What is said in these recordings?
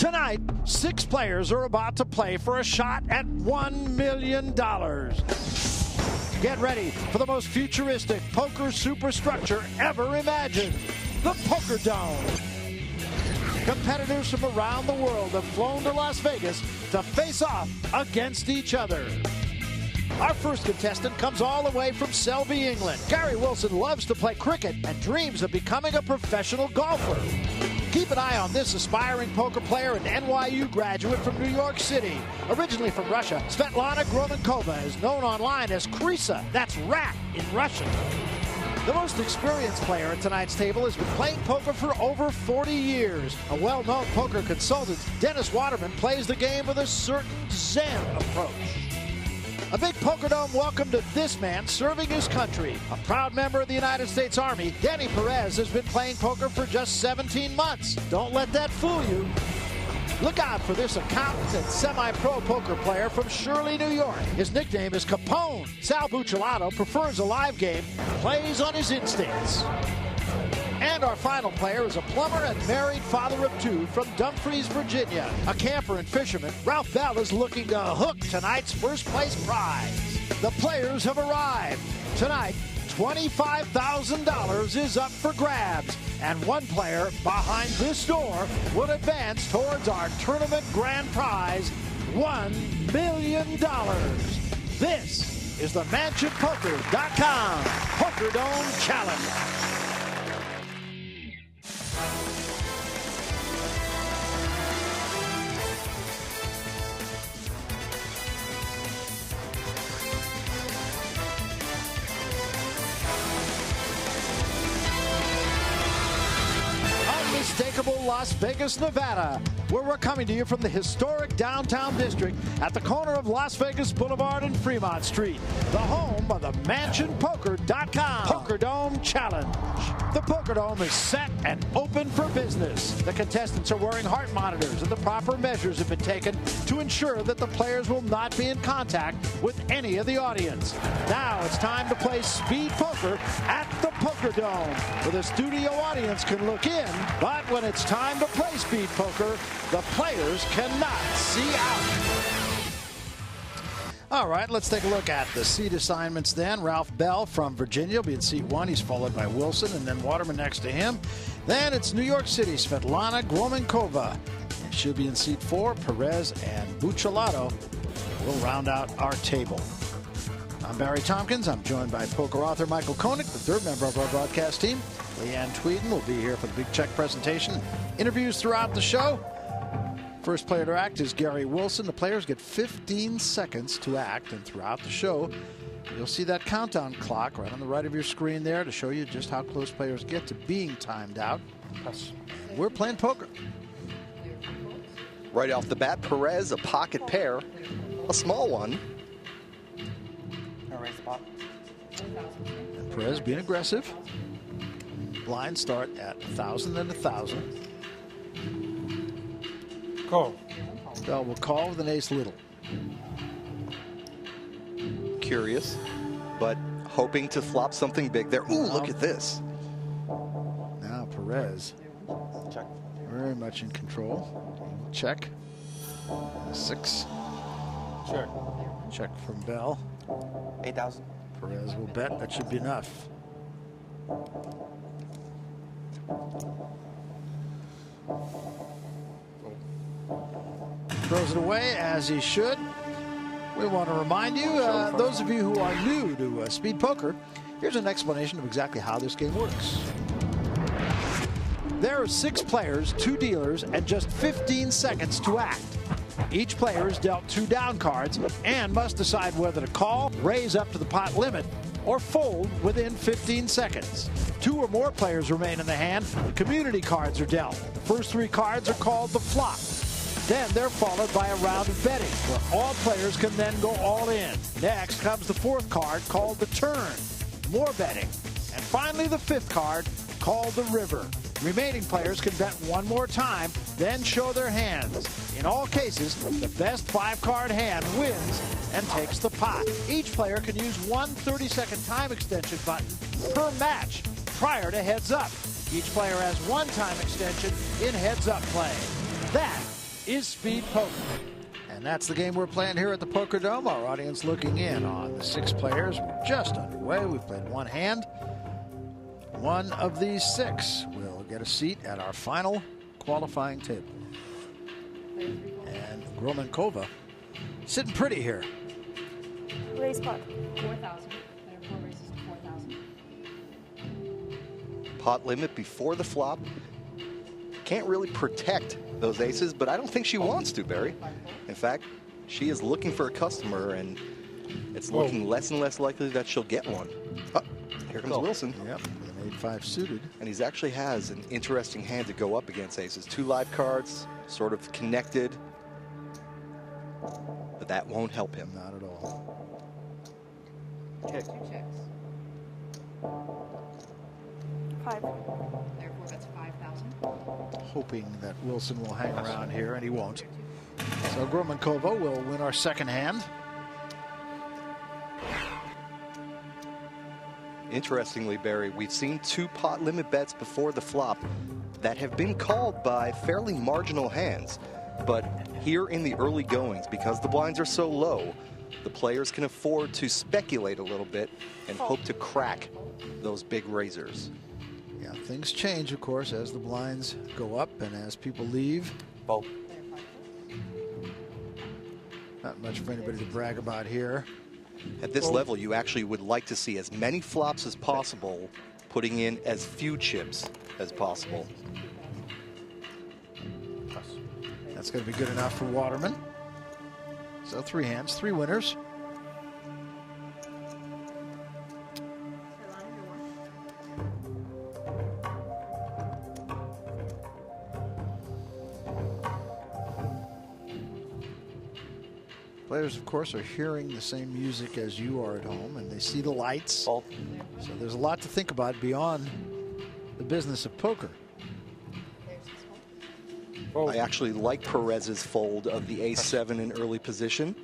Tonight, 6 players are about to play for a shot at $1 million. Get ready for the most futuristic poker superstructure ever imagined, the Poker Dome. Competitors from around the world have flown to Las Vegas to face off against each other. Our first contestant comes all the way from Selby, England. Gary Wilson loves to play cricket and dreams of becoming a professional golfer. Keep an eye on this aspiring poker player and NYU graduate from New York City. Originally from Russia, Svetlana Gromenkova is known online as Krisa, that's rat in Russian. The most experienced player at tonight's table has been playing poker for over 40 years. A well-known poker consultant, Dennis Waterman, plays the game with a certain Zen approach. A big Poker Dome welcome to this man serving his country. A proud member of the United States Army, Danny Perez has been playing poker for just 17 months. Don't let that fool you. Look out for this accountant and semi-pro poker player from Shirley, New York. His nickname is Capone. Sal Buccellato prefers a live game, plays on his instincts. And our final player is a plumber and married father of 2 from Dumfries, Virginia. A camper and fisherman, Ralph Bell is looking to hook tonight's first place prize. The players have arrived. Tonight, $25,000 is up for grabs. And one player behind this door will advance towards our tournament grand prize, $1 million. This is the MansionPoker.com Poker Dome Challenge. Unmistakable Las Vegas, Nevada, where we're coming to you from the historic downtown district at the corner of Las Vegas Boulevard and Fremont Street, the home of the MansionPoker.com Poker Dome Challenge. The Poker Dome is set and open for business. The contestants are wearing heart monitors, and the proper measures have been taken to ensure that the players will not be in contact with any of the audience. Now it's time to play speed poker at the Poker Dome, where the studio audience can look in, but when it's time to play speed poker, the players cannot see out. All right, let's take a look at the seat assignments then. Ralph Bell from Virginia will be in seat 1. He's followed by Wilson and then Waterman next to him. Then it's New York City, Svetlana Gromenkova. She'll be in seat 4. Perez and Buccellato will round out our table. I'm Barry Tompkins. I'm joined by poker author Michael Koenig, the third member of our broadcast team. Leanne Tweeden will be here for the Big Check presentation. Interviews throughout the show. First player to act is Gary Wilson. The players get 15 seconds to act, and throughout the show, you'll see that countdown clock right on the right of your screen there to show you just how close players get to being timed out. We're playing poker. Right off the bat, Perez, a pocket pair, a small one. And Perez being aggressive. Blinds start at 1,000 and 1,000. Call. Bell will call with an ace little. Curious, but hoping to flop something big there. Ooh, look at this. Now Perez, Check. very much in control. Check. 6. Check. Check from Bell. 8,000. Perez will bet. That should be enough. Throws it away as he should. We want to remind you, those of you who are new to speed poker, here's an explanation of exactly how this game works. There are 6 players, 2 dealers, and just 15 seconds to act. Each player is dealt 2 down cards and must decide whether to call, raise up to the pot limit, or fold within 15 seconds. 2 or more players remain in the hand. The community cards are dealt. The first 3 cards are called the flop. Then they're followed by a round of betting, where all players can then go all in. Next comes the 4th card, called the turn. More betting. And finally the 5th card, called the river. Remaining players can bet one more time, then show their hands. In all cases, the best 5-card hand wins and takes the pot. Each player can use one 30-second time extension button per match prior to heads up. Each player has one time extension in heads up play. That is Speed Poker. And that's the game we're playing here at the Poker Dome. Our audience looking in on the 6 players. We're just underway. We've played one hand. One of these 6 will get a seat at our final qualifying table. And Gromankova sitting pretty here. Raise pot. 4,000. There are 4 races to 4,000. Pot limit before the flop. Can't really protect those aces, but I don't think she wants to, Barry. In fact, she is looking for a customer, and it's looking less and less likely that she'll get one. Oh, here comes Wilson. Yep, an 8-5 suited. And he actually has an interesting hand to go up against aces. 2 live cards, sort of connected. But that won't help him. Not at all. Check. 2 checks. 5. Therefore, that's 5,000. Hoping that Wilson will hang around here, and he won't. So Gromankova will win our second hand. Interestingly, Barry, we've seen 2 pot limit bets before the flop that have been called by fairly marginal hands. But here in the early goings, because the blinds are so low, the players can afford to speculate a little bit and hope to crack those big raisers. Yeah, things change, of course, as the blinds go up and as people leave. Fold. Not much for anybody to brag about here. At this level, you actually would like to see as many flops as possible, putting in as few chips as possible. That's going to be good enough for Waterman. So 3 hands, 3 winners. Players, of course, are hearing the same music as you are at home, and they see the lights. Fold. So there's a lot to think about beyond the business of poker. I actually like Perez's fold of the ace-7 in early position.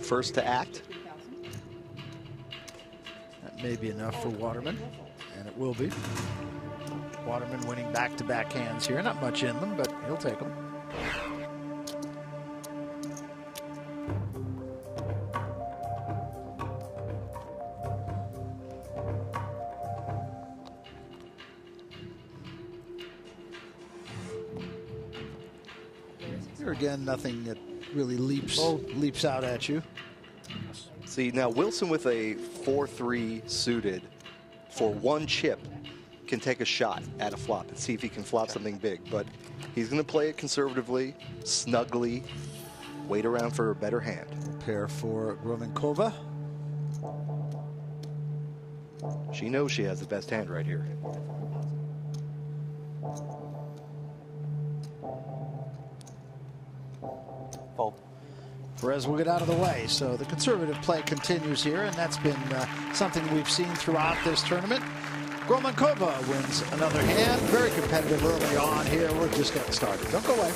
First to act. That may be enough for Waterman, and it will be. Waterman winning back-to-back hands here. Not much in them, but he'll take them. Here again, nothing that really leaps out at you. See, now Wilson with a 4-3 suited for 1 chip can take a shot at a flop and see if he can flop something big. But he's going to play it conservatively, snugly, wait around for a better hand. Pair for Gromankova. She knows she has the best hand right here. Fold. Perez will get out of the way. So the conservative play continues here, and that's been something we've seen throughout this tournament. Gromankova wins another hand. Very competitive early on here. We're just getting started. Don't go away.